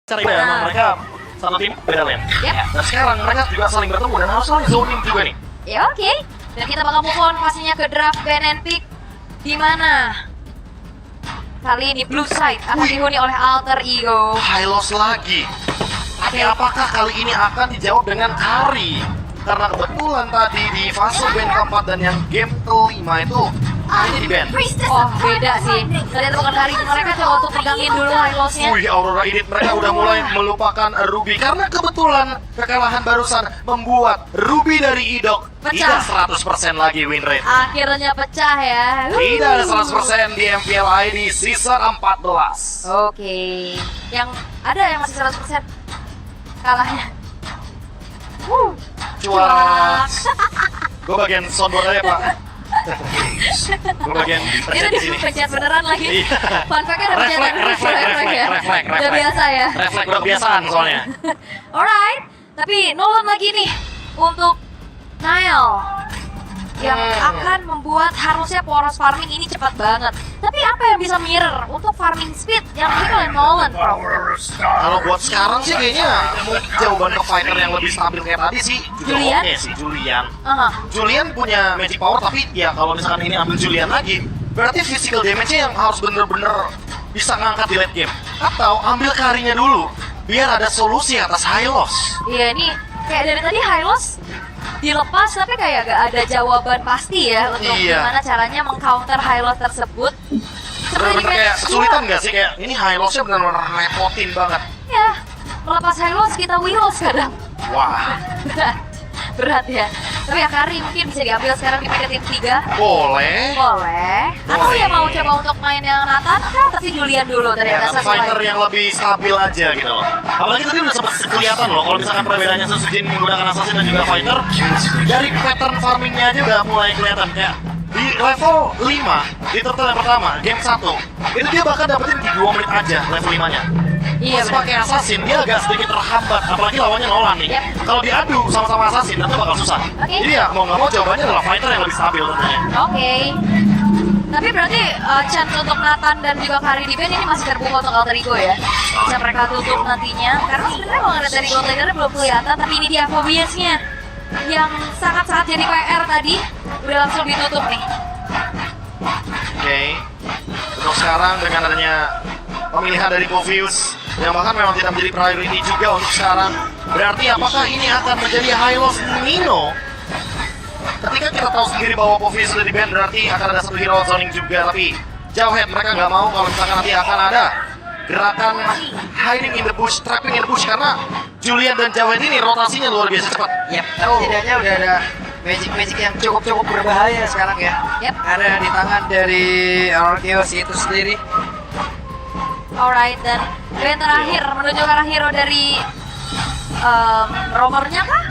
Cara ya, mereka satu tim beda lane. Dan sekarang mereka juga saling bertemu dan harus saling zoning juga nih. Ya oke. Dan kita bakal move on pastinya ke draft ban and pick di mana kali ini blue side akan dihuni oleh alter ego. Hylos lagi. Tapi apakah kali ini akan dijawab dengan Kari? Karena kebetulan tadi di fase ban keempat dan yang game kelima itu ini di ban. Oh beda sih. Ternyata bukan Kari, mereka coba untuk pegangin dulu Hylosnya. Wih, Aurora Edit mereka udah mulai melupakan Ruby karena kebetulan kekalahan barusan membuat Ruby dari Idok Pecah. tidak 100% lagi win rate. Akhirnya pecah ya. Tidak ada 100% di MPL ID season 14. Oke. Yang ada yang masih 100% kalahnya. Cuak. Gue bagian soundboard aja, Pak. Gue bagian Itu pencet di sini. dipencet beneran lagi. Iya. Fun fact-nya ada pencetan Refleks. Udah biasa ya. Refleks udah kebiasaan soalnya. Alright, tapi Nolan lagi nih untuk Nile yang akan membuat harusnya poros farming ini cepat banget. Tapi apa yang bisa mirror untuk farming speed yang dimiliki oleh Nolan, bro? Kalau buat sekarang sih kayaknya jawaban ke fighter yang lebih stabil kayak tadi sih juga Julian? oke sih, Julian. Aha. Julian punya magic power, tapi ya kalau misalkan ini ambil Julian lagi, berarti physical damage-nya yang harus bener-bener bisa ngangkat di late game. Atau ambil Karinya dulu, biar ada solusi atas Hylos. Iya ini kayak dari tadi Hylos dilepas tapi kayak gak ada jawaban pasti ya untuk Iya. gimana caranya mengcounter Hylos tersebut. Seperti Bener-bener kayak match kesulitan dua. nggak sih? Kayak ini Hylosnya bener-bener repotin banget. Ya, melepas Hylos kita Wills kadang. Wah, Berat ya. Tapi ya Kari mungkin bisa diambil sekarang di paket tim 3. boleh. Boleh. Atau ya mau coba untuk main yang Nathan kan tapi Julian dulu ternyata Ya, fighter yang lebih stabil aja gitu loh. Apalagi tadi udah sempat kelihatan loh kalau misalkan perbedaannya Susujin menggunakan assassin dan juga fighter, dari pattern farmingnya aja udah mulai kelihatan. Kayak di level 5 di turtle yang pertama game 1 itu dia bahkan dapetin di 2 menit aja level 5 nya. Iya, Pas bener. pakai assassin dia agak sedikit terhambat, apalagi lawannya Nolan nih. Yep. Kalau diadu sama-sama assassin tentu bakal susah. Oke. Jadi ya mau nggak mau jawabannya adalah fighter yang lebih stabil tentunya. Oke. Tapi berarti chance untuk Nathan dan juga Kari di band ini masih terbuka untuk alter ego ya. Bisa mereka tutup nantinya. Karena sebenarnya kalau ngeliat dari gold lanernya belum kelihatan, tapi ini dia Phobiasnya yang sangat-sangat jadi PR tadi udah langsung ditutup nih. Oke. Untuk sekarang dengan adanya pemilihan dari Povius yang bahkan memang tidak menjadi priority juga untuk sekarang, berarti apakah ini akan menjadi Hylos Nino? Ketika kita tahu sendiri bahwa Povius sudah di ban, berarti akan ada satu hero zoning juga, tapi Jauhead mereka nggak mau kalau misalkan nanti akan ada gerakan hiding in the bush, trapping in the bush, karena Julian dan Jauhead ini rotasinya luar biasa cepat. Yap, tapi setidaknya udah ada magic yang cukup berbahaya sekarang ya. Yep. Ada di tangan dari Arceus itu sendiri. Alright, dan band terakhir menuju ke arah hero dari romernya kah?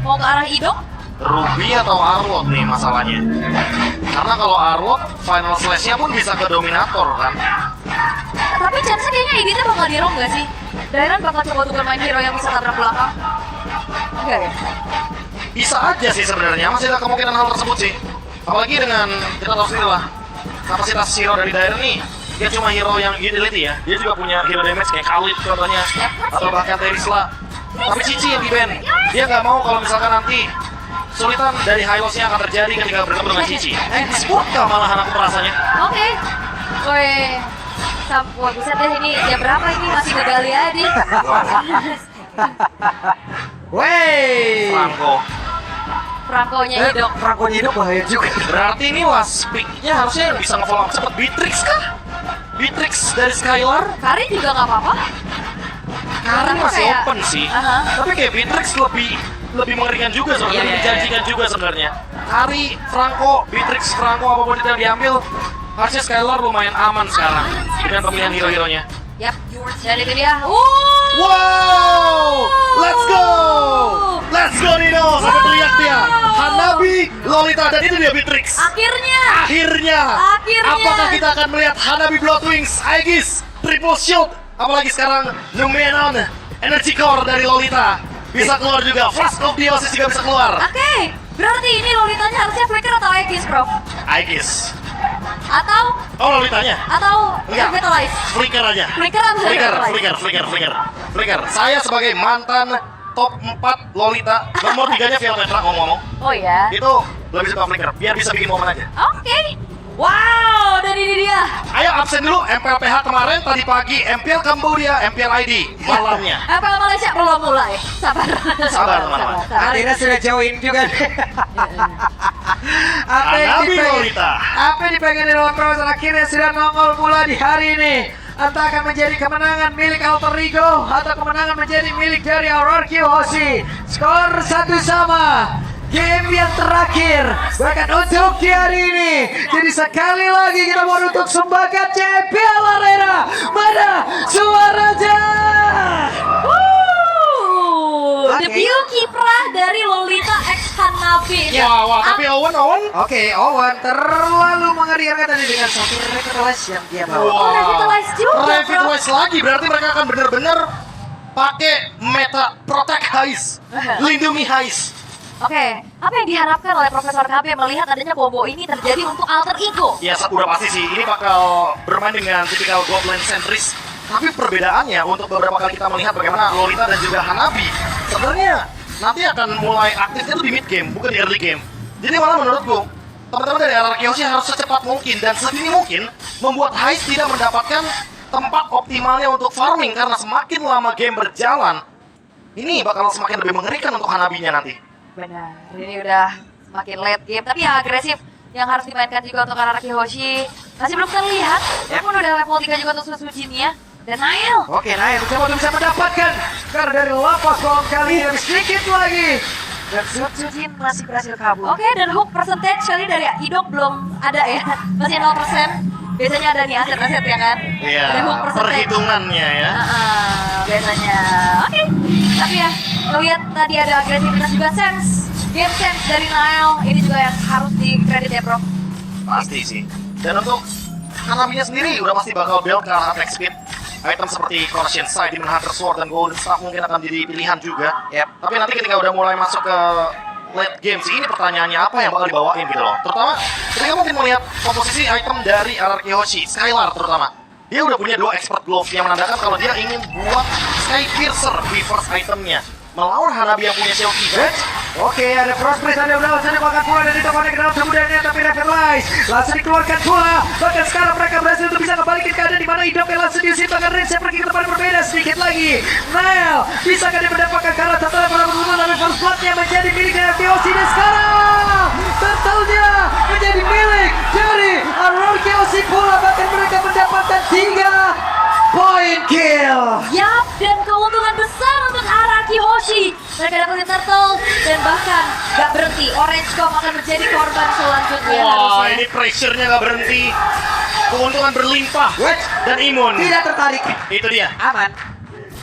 Mau ke arah Idok? Ruby atau Arlot nih masalahnya. Karena kalau Arlot, final slash-nya pun bisa ke Dominator kan. Tapi chance kayaknya Iditnya bakal di-roam gak sih? Dairan bakal coba untuk bermain hero yang bisa tabrak belakang? Enggak ya? Bisa aja sih sebenarnya, masih ada kemungkinan hal tersebut sih. Apalagi dengan kita tahu sendiri lah kapasitas hero dari Dairen nih, dia cuma hero yang utility ya. Dia juga punya hero damage kayak Khalid contohnya, atau bahkan Terisla. Tapi Cici yang di ban, dia nggak mau kalau misalkan nanti kesulitan dari Hylosnya akan terjadi ketika bertemu dengan Cici. Disebutkan malahan aku merasanya. Oke. Woi. Wah buset deh ini jam berapa ini masih begali aja. Wey, Franco-nya Idok. Franco hidup bahaya juga. Berarti ini was pick-nya harusnya yang bisa nge-follow up cepet. Beatrix kah? Beatrix dari Skylar? Kari juga nggak apa-apa. Karen Tapi masih kayak- open sih, Aha. tapi kayak Beatrix lebih mengerikan juga sebenarnya, Iya, lebih iya, menjanjikan juga sebenarnya. Kari, Franco, Beatrix, Franco apapun itu yang diambil, harusnya Skylar lumayan aman sekarang dengan pemilihan hero-heronya. Yap. Dan itu dia. Wow, let's go Nino, sampai teriak dia. Hanabi, Lolita, dan itu dia Beatrix. Akhirnya. Akhirnya, apakah kita akan melihat Hanabi Bloodwings, Aegis, Triple Shield, apalagi sekarang Numenon, Energy Core dari Lolita bisa keluar juga, Flask of Dionysus juga bisa keluar. Oke. Berarti ini Lolitanya harusnya flicker atau Aegis, Prof? Aegis. Atau Oh, Lolitanya. Enggak. Revitalize? Flicker aja. Flicker atau Revitalize? Flicker. Saya sebagai mantan top 4 Lolita, nomor 3-nya Velvetra ngomong-ngomong. Oh ya. Itu lebih suka Flicker, biar bisa bikin momen aja. Oke. Wow, dan ini dia. Ayo absen dulu, MPL PH kemarin, tadi pagi MPL Cambodia, MPL ID, malamnya. Apa Malaysia belum mulai? Sabar. Sabar, teman-teman. Akhirnya sudah join juga. Hanabi Lolita. Apa yang dipegang di dalam proses akhirnya sudah nongol pula di hari ini. Entah akan menjadi kemenangan milik Alter Ego atau kemenangan menjadi milik dari Aurora Hoshi. Skor 1-1. Game yang terakhir bahkan untuk di hari ini. Jadi sekali lagi kita mau untuk sumbangan CPL Arena. Mana suaranya? Debut kiprah dari Lolita X Hanabi. Wah, tapi Owen. Oke, Owen terlalu mengerikan tadi dengan satu revitalize yang dia bawa. Oh, Revitalize juga, bro. Revitalize lagi, berarti mereka akan benar-benar pakai meta Protect Heist, lindungi Heist. Oke, apa yang diharapkan oleh Profesor KB melihat adanya combo ini terjadi untuk Alter Ego? Ya, udah pasti sih, ini bakal bermain dengan tipikal Goblin sentris. Tapi perbedaannya untuk beberapa kali kita melihat bagaimana Lolita dan juga Hanabi sebenarnya nanti akan mulai aktifnya itu di mid game, bukan di early game. Jadi malah menurutku, teman-teman dari RRQ sih harus secepat mungkin dan sedini mungkin membuat Heist tidak mendapatkan tempat optimalnya untuk farming, karena semakin lama game berjalan, ini bakal semakin lebih mengerikan untuk Hanabinya nanti. Benar, ini udah semakin late game, tapi yang agresif yang harus dimainkan juga untuk Araki Hoshi masih belum terlihat, walaupun udah level 3 juga untuk Susujinnya. Dan Nael. Oke, Nael bisa mendapatkan karena dari lapas kolom kali ini sedikit lagi. Dan Sujin masih berhasil kabur. Oke, dan hook percentage kali dari Idok belum ada ya, masih 0%. Biasanya ada nih aset-aset ya kan? Iya, Ada hook percentage. perhitungannya ya. Biasanya. Oke, tapi ya ngelihat tadi ada agresivitas juga, game sense dari Nael ini juga yang harus dikredit ya, Bro. Pasti sih. Dan untuk Hanabinya sendiri udah pasti bakal build ke arah attack speed. Item seperti Caution Sight, Demon Hunter Sword, dan Golden Staff mungkin akan jadi pilihan juga. Tapi nanti ketika udah mulai masuk ke late game sih, ini pertanyaannya apa yang bakal dibawain gitu loh. Terutama ketika mungkin melihat komposisi item dari RRQ Hoshi, Skylar terutama. Dia udah punya 2 expert glove yang menandakan kalau dia ingin buat Sky Piercer di first itemnya melawan Hanabi yang punya shield event. Oke, ada Frostbreeze, ada Udah sana bahkan pula dan itu konek dalam kemudiannya, tapi Revitalize langsung dikeluarkan pula. Bahkan sekarang mereka berhasil untuk bisa kembalikan keadaan di mana hidupnya langsung diusir, bahkan range pergi ke tempat berbeda sedikit lagi. Nael, bisakah dia mendapatkan kalah satu level berbunuh, tapi first blood-nya menjadi milik dari Hoshi, dan sekarang turtle-nya menjadi milik dari Aurora Hoshi pula. Bahkan mereka mendapatkan 3 point kill. Yap, dan keuntungan besar untuk Araki Hoshi. Mereka dapetin turtle dan bahkan gak berhenti. Orange Comb akan menjadi korban selanjutnya. Wah, harusnya. ini pressure-nya gak berhenti. Keuntungan berlimpah What? dan imun. Tidak tertarik. Itu dia. Aman.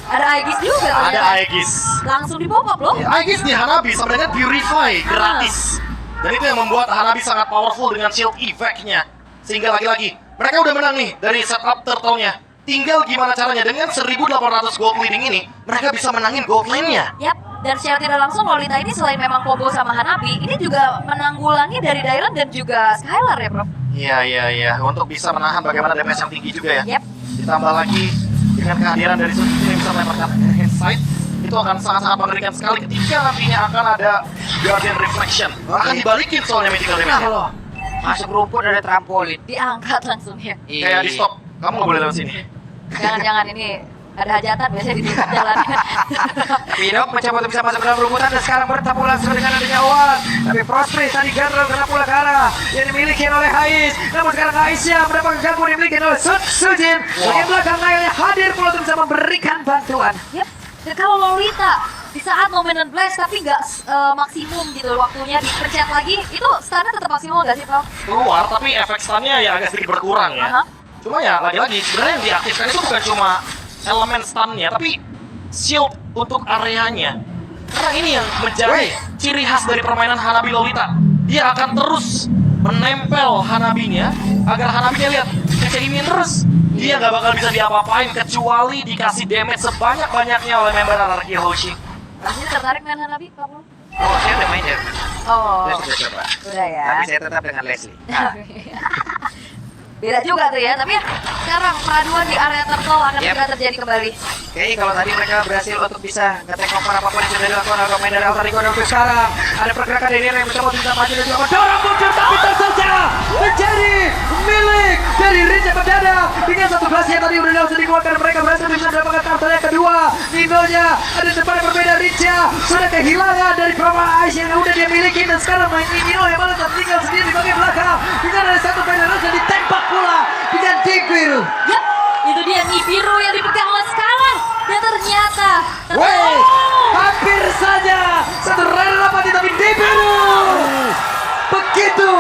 Ada Aegis juga ternyata. Ada Aegis. Langsung di pop up loh. Aegis di Hanabi sebenarnya Purify gratis. Dan itu yang membuat Hanabi sangat powerful dengan shield effect-nya. Sehingga lagi-lagi mereka udah menang nih dari setup turtle-nya. Tinggal gimana caranya dengan 1.800 gold leading ini mereka bisa menangin gold lane-nya. Yap, dan secara tidak langsung Lolita ini selain memang combo sama Hanabi, ini juga menanggulangi dari Dylan dan juga Skylar ya, Bro. Iya. Untuk bisa menahan bagaimana damage yang tinggi juga ya. Yap. Ditambah lagi dengan kehadiran dari Sujin yang bisa melemparkan insight, itu akan sangat-sangat mengerikan sekali ketika nantinya akan ada Guardian Reflection. Akan dibalikin soalnya medical Nah damage-nya. loh, masuk rumput ada trampolin. Diangkat langsung ya. Kayak di stop, kamu nggak boleh lewat sini. Jangan-jangan ini ada hajatan biasanya di tengah jalan. Widok mencoba untuk bisa masuk ke dalam rumputan dan sekarang bertemu langsung dengan adanya Owen. Tapi Frostbreeze tadi gagal kena pula ke arah yang dimiliki oleh Hais. Namun sekarang Haisnya mendapatkan gangguan yang dimiliki oleh Sujin. Bagian belakang Nail yang hadir pula untuk bisa memberikan bantuan. Yap. Dan kalau Lolita di saat momentum blast tapi nggak maksimum gitu waktunya dipencet lagi, itu stunnya tetap maksimum nggak sih, Bro? Keluar, tapi efek stunnya ya agak sedikit berkurang ya. Cuma ya lagi-lagi sebenarnya yang diaktifkan itu bukan cuma elemen stunnya, tapi shield untuk areanya. Karena ini yang menjadi ciri khas dari permainan Hanabi Lolita. Dia akan terus menempel Hanabinya agar Hanabinya lihat kecilin terus. Dia nggak bakal bisa diapa-apain kecuali dikasih damage sebanyak-banyaknya oleh member RRQ Hoshi. Ini tertarik main Hanabi, Pak Bro? Oh, saya udah main ya. Oh, Saya sudah coba. udah ya. Tapi saya tetap dengan Leslie. Beda juga tuh ya, tapi ya sekarang peraduan di area turtle akan segera terjadi kembali. Oke, kalau tadi mereka berhasil untuk bisa nge-take over apapun yang sudah dilakukan oleh pemain dari Alter Ego, dan untuk sekarang ada pergerakan dari Rene yang mencoba untuk bisa maju dan juga mendorong muncul, tapi tersaja menjadi milik dari Rince Perdana dengan satu gelas yang tadi udah langsung dikeluarkan. Mereka berhasil bisa mendapatkan kartu yang kedua. Nino-nya ada di depan yang berbeda. Rince sudah kehilangan dari promo Ice yang udah dia miliki, dan sekarang main Nino yang malah tertinggal sendiri di bagian belakang dengan ada satu Venerus yang ditembak pula dengan Deep Biru. Yap, itu dia Nibiru yang dipegang oleh Skylar. Dan ternyata Weh, hampir saja satu rel mati, tapi Deep Biru begitu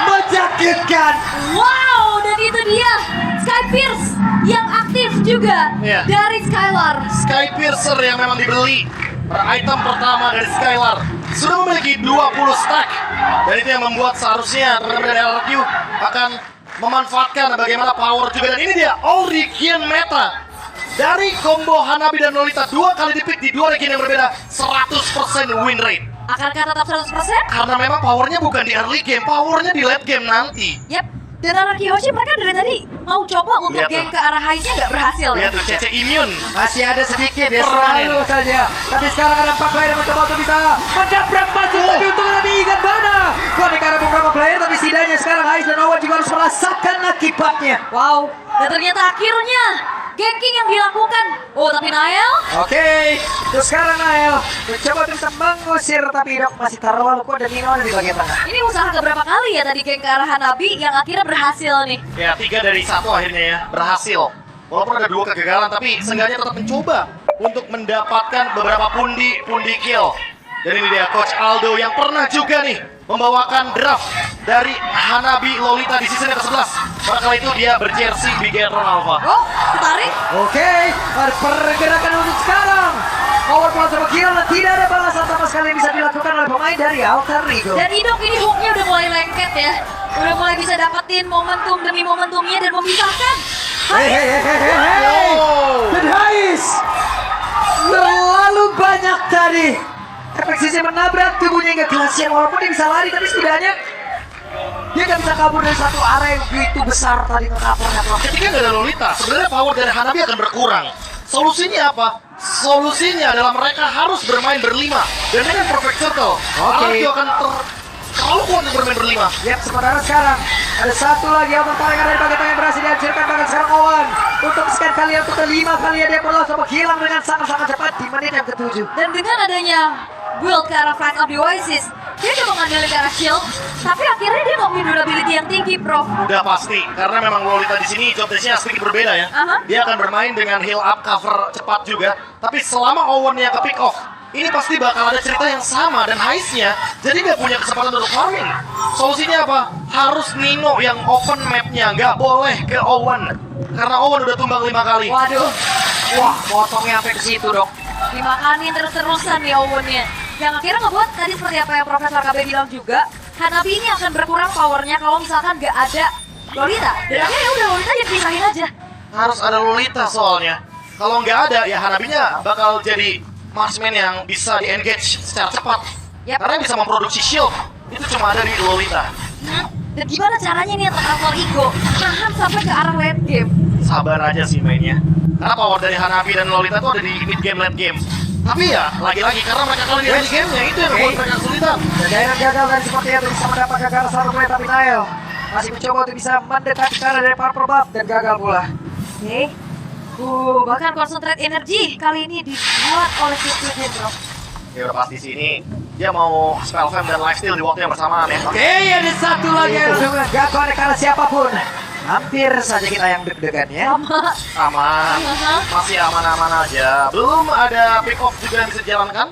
menyakitkan. wow, dan itu dia Sky Pierce yang aktif juga Iya. dari Skylar. Sky Piercer yang memang dibeli item pertama dari Skylar sudah memiliki 20 stack, dan itu yang membuat seharusnya teman-teman dari LRQ akan memanfaatkan bagaimana power juga. Dan ini dia all region meta dari combo Hanabi dan Lolita, 2 kali dipick di 2 region yang berbeda, 100% win rate. Akankah tetap 100%? Karena memang powernya bukan di early game, powernya di late game nanti. Yap. Dan Araki Hoshi mereka dari tadi mau coba untuk Lihat geng tuh. ke arah high-nya nggak berhasil ya. Lihat tuh, Cece immune. Masih ada sedikit ya, Permanen. selalu saja. Tapi sekarang ada 4 player yang mencoba untuk bisa mendabrak maju, tapi untuk lebih ingat mana. Konek ada beberapa player, tapi setidaknya sekarang Ice dan Owen juga harus merasakan akibatnya. Wow. Dan ternyata akhirnya ganking yang dilakukan. Oh, tapi Nael Oke, terus sekarang Nael mencoba untuk bisa mengusir, tapi Dok masih terlalu kuat dan Nino ada di bagian tengah. ini usaha keberapa kali ya tadi geng ke arah Hanabi yang akhirnya berhasil nih. Ya, 3 dari 1 akhirnya ya, berhasil. Walaupun ada 2 kegagalan, tapi seenggaknya tetap mencoba untuk mendapatkan beberapa pundi kill. Dan ini dia Coach Aldo yang pernah juga nih membawakan draft dari Hanabi Lolita di season ke-11. Pada kali itu dia berjersey Bigetron Alpha. Oh, ketarik. Oke, ada pergerakan untuk sekarang. Owen pulang sama kill dan tidak ada balasan sama sekali yang bisa dilakukan oleh pemain dari Alter Ego. Dan Idok ini hooknya udah mulai lengket ya. Udah mulai bisa dapetin momentum demi momentumnya dan memisahkan. Hei. Oh. Dan Hais terlalu banyak tadi. Efek sisi menabrak tubuhnya hingga Glacier, walaupun dia bisa lari, tapi setidaknya dia nggak bisa kabur dari satu area yang begitu besar tadi nge-covernya. Ketika nggak ada Lolita, sebenarnya power dari Hanabi akan berkurang. Solusinya apa? Solusinya adalah mereka harus bermain berlima. Dan dengan perfect circle, Hanabi akan terlalu kuat untuk bermain berlima. Yap, sementara sekarang ada satu lagi yang tertarik dari bagian tengah yang berhasil dihancurkan, bahkan sekarang Owen untuk sekian kali yang kelima kalinya dia perlu coba hilang dengan sangat-sangat cepat di menit yang ke-7. Dan dengan adanya build ke arah Flight of the Oasis, dia coba ngandelin ke arah shield, tapi akhirnya dia nggak punya durability yang tinggi, bro. Udah pasti, karena memang Lolita di sini job desk-nya sedikit berbeda ya. Aha. Dia akan bermain dengan heal up cover cepat juga. Tapi selama Owen-nya ke pick off, ini pasti bakal ada cerita yang sama dan Heist-nya jadi nggak punya kesempatan untuk farming. Solusinya apa? Harus Nino yang open map-nya, nggak boleh ke Owen. Karena Owen udah tumbang 5 kali. Waduh, Wah, potongnya sampai ke situ, Dok. dimakanin terus-terusan ya Owen-nya. Yang akhirnya ngebuat tadi seperti apa yang Profesor KB bilang juga, Hanabi ini akan berkurang powernya kalau misalkan nggak ada Lolita. Dan akhirnya ya udah Lolita jadi pisahin aja. Harus ada Lolita soalnya. Kalau nggak ada, ya Hanabinya bakal jadi marksman yang bisa di-engage secara cepat. Yap. Karena yang bisa memproduksi shield, itu cuma ada di Lolita. Dan gimana caranya nih untuk Alter Ego nahan sampai ke arah late game? Sabar aja sih mainnya. Karena power dari Hanabi dan Lolita tuh ada di mid game, late game. Tapi ya, lagi-lagi karena mereka kalah di early game-nya, itu yang membuat mereka kesulitan. Dan Dairon gagal dan sepertinya bisa mendapat gagal satu menit, tapi Nael masih mencoba untuk bisa mendekati ke arah dari Purple Buff dan gagal pula. Oke. Bahkan concentrate energi kali ini dibuat oleh Kitsugen, bro. Ya udah pasti sini dia mau spell fam dan lifesteal di waktu yang bersamaan ya. Oke, ada satu lagi yang udah gak konek karena siapapun. Hampir saja kita yang deg-degan ya. Sama. Aman, masih aman-aman aja. Belum ada pick off juga yang bisa dijalankan.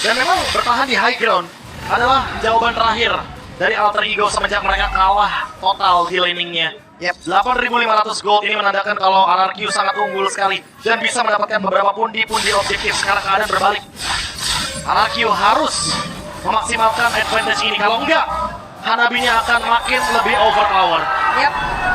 Dan memang bertahan di high ground adalah jawaban terakhir dari Alter Ego semenjak mereka kalah total di laningnya. Yep. 8.500 gold ini menandakan kalau RRQ sangat unggul sekali dan bisa mendapatkan beberapa pundi-pundi objektif. Sekarang keadaan berbalik. RRQ harus memaksimalkan advantage ini. Kalau enggak, Hanabinya akan makin lebih overpower. Yap.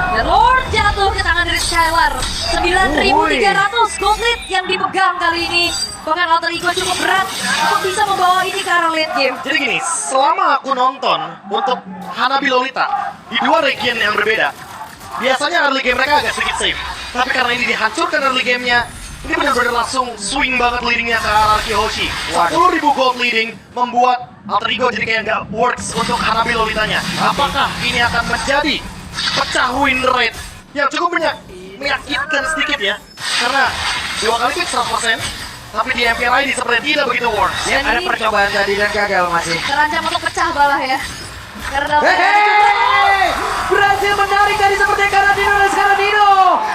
Dan Lord jatuh ke tangan dari Skylar. 9.300 gold lead yang dipegang kali ini. Bahkan Alter Ego cukup berat untuk bisa membawa ini ke arah late game. Jadi gini, selama aku nonton untuk Hanabi Lolita di 2 region yang berbeda, Biasanya early game mereka agak sedikit safe, tapi karena ini dihancurkan early gamenya, ini benar-benar langsung swing banget leadingnya ke arah Kiyoshi. 10.000 gold leading membuat Alter Ego jadi kayak nggak works untuk Hanabi Lolitanya. Apakah ini akan menjadi pecah win rate yang cukup menyakitkan sedikit ya? Karena 2 kali pick 100%, tapi di MPLI seperti tidak begitu works. Ya, ada percobaan tadi dan gagal masih. Terancam untuk pecah balah ya. Karena Hehehe, berhasil menarik tadi seperti Karadino dan sekarang Dino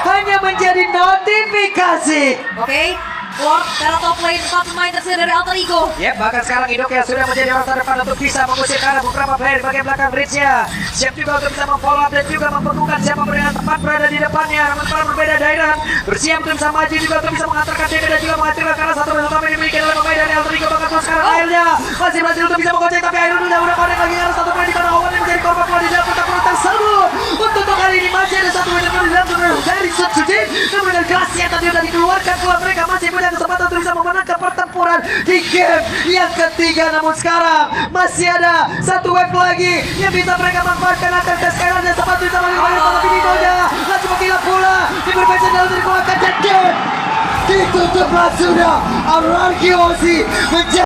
hanya menjadi notifikasi. Oke, Lord, karena top lane 4 pemain tersedia dari Alter Ego. Ya, bahkan sekarang Idok yang sudah menjadi orang terdepan untuk bisa mengusir ke arah beberapa player di bagian belakang bridge-nya. Siap juga untuk bisa memfollow up dan juga memperkuat siapa yang tepat berada di depannya. Namun kalau berbeda Dairan bersiap untuk bisa maju juga untuk bisa mengantarkan TP dan juga menghancurkan karena satu result yang dimiliki oleh pemain dari Alter Ego. Bahkan sekarang akhirnya masih berhasil untuk bisa menggocek, tapi akhirnya udah connect lagi karena satu player di mana Owen yang menjadi korban keluar di dalam pertempuran tersebut. Untuk kali ini masih ada satu winner di dalam turnamen dari Substitute. Namun dengan gelas yang tadi sudah dikeluarkan keluar, mereka masih punya kesempatan untuk bisa memenangkan pertempuran di game yang ketiga. Namun sekarang masih ada satu wave lagi yang bisa mereka manfaatkan akan tes Skylar dan sempat bisa melakukan tapi Dinonya langsung menggila pula diberi pensiun dalam dikeluarkan dan game ditutuplah sudah. Araki Osi menjadi